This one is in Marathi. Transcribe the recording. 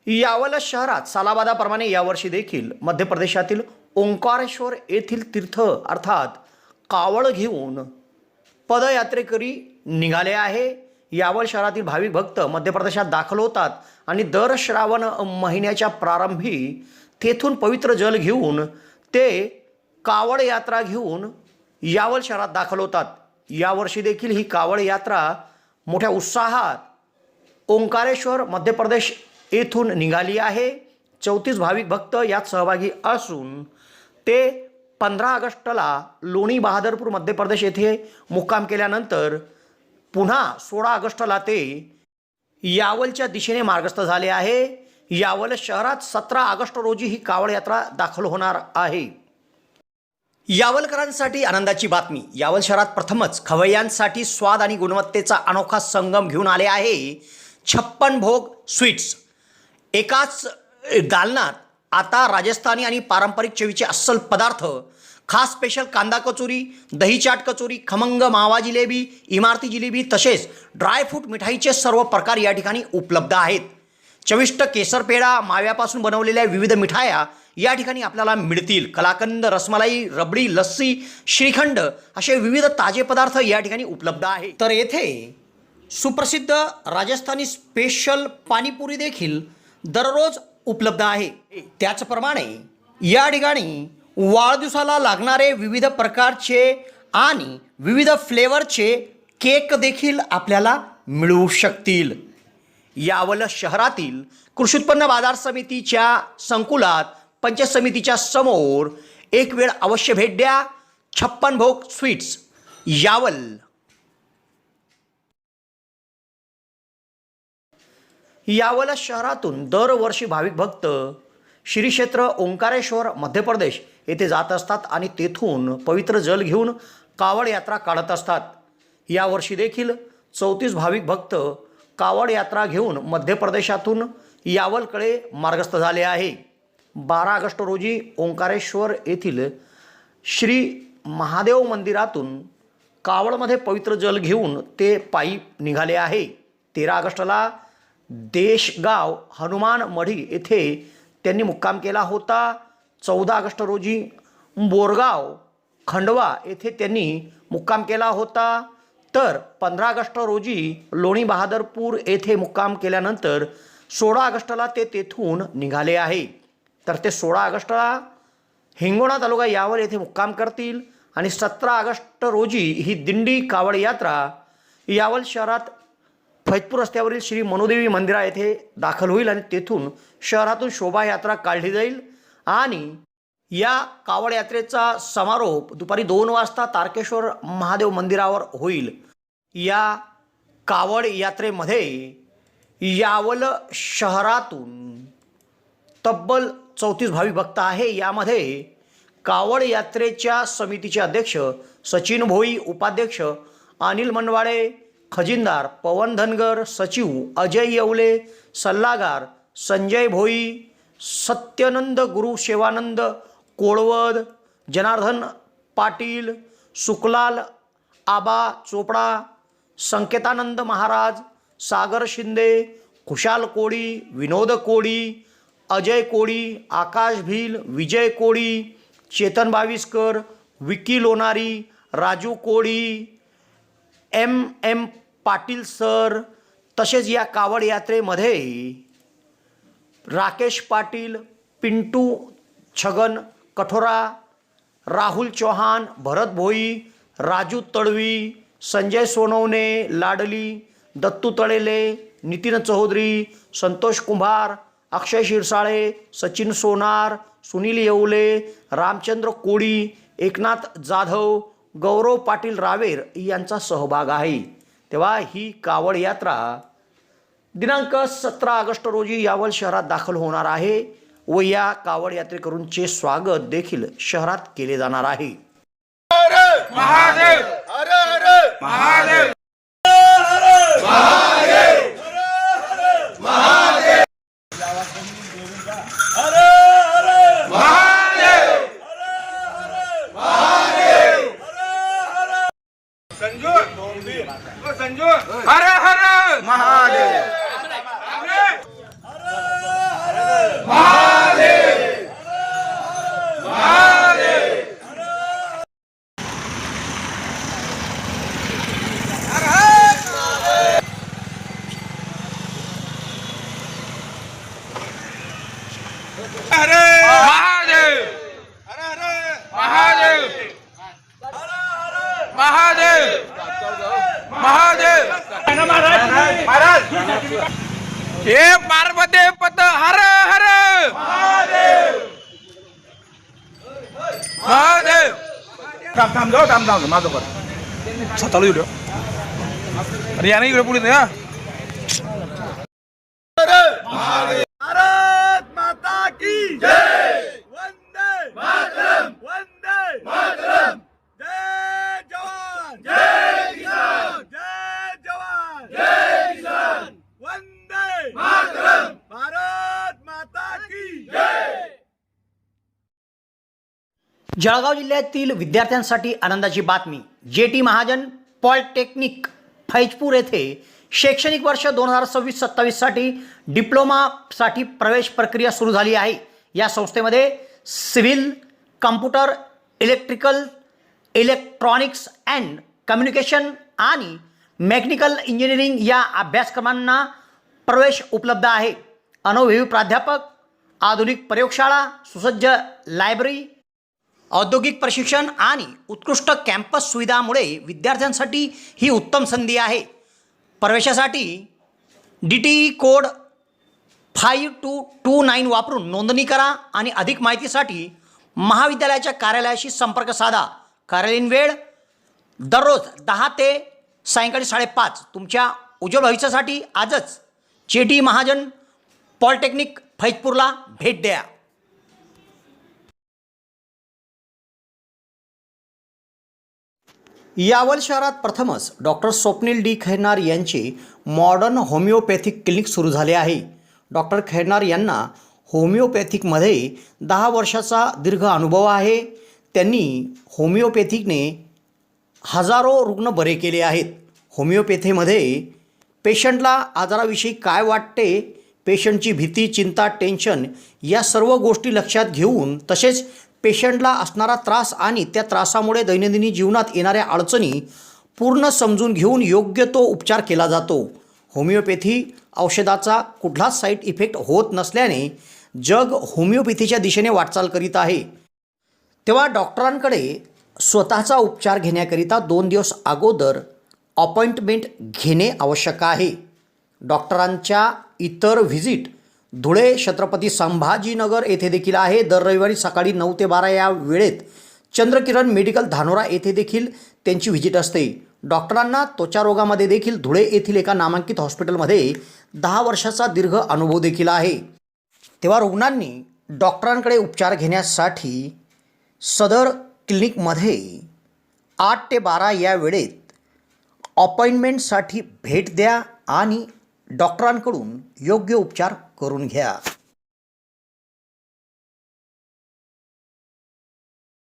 यावल शहरात सालाबादाप्रमाणे यावर्षी देखील मध्य प्रदेशातील ओंकारेश्वर येथील तीर्थ अर्थात कावड घेऊन पदयात्रेकरी निघाले आहे। यावल शहरातील भाविक भक्त मध्य प्रदेशात दाखल होतात आणि दर श्रावण महिन्याच्या प्रारंभी तेथून पवित्र जल घेऊन ते कावड यात्रा घेऊन यावल शहरात दाखल होतात। यावर्षी देखील ही कावड यात्रा मोठ्या उत्साहात ओंकारेश्वर मध्य प्रदेश येथून निघाली आहे। 34 भाविक भक्त यात सहभागी असून ते 15 ऑगस्टला लोणी बहादरपूर मध्य प्रदेश येथे मुक्काम केल्यानंतर पुन्हा 16 ऑगस्टला ते यावलच्या दिशेने मार्गस्थ झाले आहे। यावल शहरात 17 ऑगस्ट रोजी ही कावड यात्रा दाखल होणार आहे। यावलकरांसाठी आनंदाची बातमी। यावल शहरात प्रथमच खवय्यांसाठी स्वाद आणि गुणवत्तेचा अनोखा संगम घेऊन आले आहे 56 भोग स्वीट्स। एकाच दालनात आता राजस्थानी आणि पारंपरिक चवीचे अस्सल पदार्थ, खास स्पेशल कांदा कचोरी, दही चाट कचोरी, खमंग मावा जिलेबी, इमारती जिलेबी तसेच ड्रायफ्रूट मिठाईचे सर्व प्रकार या ठिकाणी उपलब्ध आहेत। चविष्ट केसर पेढा, माव्यापासून बनवलेल्या विविध मिठाया या ठिकाणी आपल्याला मिळतील। कलाकंद, रसमलाई, रबडी, लस्सी, श्रीखंड असे विविध ताजे पदार्थ या ठिकाणी उपलब्ध आहेत। तर येथे सुप्रसिद्ध राजस्थानी स्पेशल पाणीपुरी देखील दररोज उपलब्ध आहे। त्याचप्रमाणे या ठिकाणी वाढदिवसाला लागणारे विविध प्रकारचे आणि विविध फ्लेवरचे केक देखील आपल्याला मिळू शकतील। यावल शहरातील कृषी उत्पन्न बाजार समितीच्या संकुलात पंचायत समितीच्या समोर एक वेळ अवश्य भेट द्या। 56 भोग स्वीट्स, यावल। यावल शहरातून दरवर्षी भाविक भक्त श्री क्षेत्र ओंकारेश्वर मध्य प्रदेश येथे जात असतात आणि तेथून पवित्र जल घेऊन कावड यात्रा काढत असतात। यावर्षी देखील 34 भाविक भक्त कावड यात्रा घेऊन मध्य प्रदेशातून यावलकडे मार्गस्थ झाले आहे। 12 ऑगस्ट रोजी ओंकारेश्वर येथील श्री महादेव मंदिरातून कावडमध्ये पवित्र जल घेऊन ते पायी निघाले आहे। 13 ऑगस्टला देशगाव हनुमान मढी येथे त्यांनी मुक्काम केला होता। 14 ऑगस्ट रोजी बोरगाव खंडवा येथे त्यांनी मुक्काम केला होता। तर 15 ऑगस्ट रोजी लोणी बहादरपूर येथे मुक्काम केल्यानंतर 16 ऑगस्टला ते तेथून निघाले आहे। तर ते 16 ऑगस्टला हिंगोणा तालुका यावल येथे मुक्काम करतील आणि 17 ऑगस्ट रोजी ही दिंडी कावड यात्रा यावल शहरात फैजपूर रस्त्यावरील श्री मनोदेवी मंदिरा येथे दाखल होईल आणि तेथून शहरातून शोभायात्रा काढली जाईल आणि या कावड यात्रेचा समारोप दुपारी 2 वाजता तारकेश्वर महादेव मंदिरावर होईल। या कावड यात्रेमध्ये यावल शहरातून तब्बल 34 भाविक भक्त आहे। यामध्ये कावड यात्रेच्या समितीचे अध्यक्ष सचिन भोई, उपाध्यक्ष अनिल मनवाडे, खजिनदार पवन धनगर, सचिव अजय येवले, सल्लागार संजय भोई, सत्यनंद गुरु सेवानंद कोळवद, जनार्दन पाटील, सुखलाल आबा चोपडा, संकेतानंद महाराज, सागर शिंदे, खुशाल कोळी, विनोद कोळी, अजय कोळी, आकाश भील, विजय कोळी, चेतन बाविस्कर, विकी लोणारी, राजू कोळी, एम पाटील सर तसेच या कावड यात्रेमध्ये राकेश पाटील, पिंटू छगन कठोरा, राहुल चौहान, भरत भोई, राजू तडवी, संजय सोनवणे, लाडली, दत्तू तळेले, नितीन चौधरी, संतोष कुंभार, अक्षय शिरसाळे, सचिन सोनार, सुनील येवले, रामचंद्र कोळी, एकनाथ जाधव, गौरव पाटील रावेर यांचा सहभाग आहे। तेव्हा ही कावड यात्रा दिनांक 17 ऑगस्ट रोजी यावल शहरात दाखल होणार आहे व या कावड यात्रेकरूंचे स्वागत देखील शहरात केले जाणार आहे। हर हर महादेव, हर हर महादेव, हर हर महादेव, हर महादेव, हर हर महादेव, हर महादेव, संजू संजू हर हर महादेव, हर हर हर महादेव हर महादेव महादेव महादेव महाराज हे पार्वती पत हर हर महादेव महादेव थांब माझं कर चालू व्हिडिओ अरे या नाही इकडे पुढे ना भारत माता की जय वंदे मातरम वंदे मातरम जय जवान जय किसान जय जवान जय किसान वंदे मातरम भारत माता की जय. जळगाव जिल्ह्यातील विद्यार्थ्यांसाठी आनंदाची बातमी. जे.टी. महाजन पॉलिटेक्निक फैजपूर येथे शैक्षणिक वर्ष 2026-27 साठी डिप्लोमासाठी प्रवेश प्रक्रिया सुरू झाली आहे. या संस्थेमध्ये civil, computer, electrical, electronics and communication आणि मेकॅनिकल इंजिनिअरिंग या अभ्यासक्रमांना प्रवेश उपलब्ध आहे. अनुभवी प्राध्यापक, आधुनिक प्रयोगशाळा, सुसज्ज लायब्ररी, औद्योगिक प्रशिक्षण आणि उत्कृष्ट कॅम्पस सुविधांमुळे विद्यार्थ्यांसाठी ही उत्तम संधी आहे. प्रवेशासाठी DTE कोड 5229 वापरून नोंदणी करा आणि अधिक माहितीसाठी महाविद्यालयाच्या कार्यालयाशी संपर्क साधा. कार्यालयीन वेळ दररोज 10 ते सायंकाळी 5:30. तुमच्या उज्ज्वल भविष्यासाठी आजच जे.टी. महाजन पॉलिटेक्निक फैजपूरला भेट द्या. यावल शहरात प्रथमच डॉक्टर स्वप्नील डी खैरनार यांचे मॉडर्न होमिओपॅथिक क्लिनिक सुरू झाले आहे. डॉक्टर खैरनार यांना होमिओपॅथिकमध्ये 10 वर्षाचा दीर्घ अनुभव आहे. त्यांनी होमिओपॅथिकने हजारो रुग्ण बरे केले आहेत. होमिओपॅथीमध्ये पेशंटला आजाराविषयी काय वाटते, पेशंटची भीती, चिंता, टेन्शन या सर्व गोष्टी लक्षात घेऊन तसेच पेशंटला असणारा त्रास आणि त्या त्रासामुळे दैनंदिन जीवनात येणाऱ्या अडचणी पूर्ण समजून घेऊन योग्य तो उपचार केला जातो. होमिओपॅथी औषधाचा कुठलाच साईड इफेक्ट होत नसल्याने जग होमिओपॅथीच्या दिशेने वाटचाल करीत आहे. तेव्हा डॉक्टरांकडे स्वतःचा उपचार घेण्याकरिता 2 दिवस अगोदर अपॉइंटमेंट घेणे आवश्यक आहे. डॉक्टरांच्या इतर व्हिजिट धुळे, छत्रपती संभाजीनगर येथे देखील आहे. दर रविवारी सकाळी 9 ते 12 या वेळेत चंद्रकिरण मेडिकल धानोरा येथे देखील त्यांची व्हिजिट असते. डॉक्टरांना त्वचा रोगामध्ये देखील धुळे येथील एका नामांकित हॉस्पिटलमध्ये 10 वर्षाचा दीर्घ अनुभव देखील आहे. तेव्हा रुग्णांनी डॉक्टरांकडे उपचार घेण्यासाठी सदर क्लिनिकमध्ये 8 ते 12 या वेळेत अपॉइंटमेंटसाठी भेट द्या आणि डॉक्टरांकडून योग्य उपचार करून घ्या.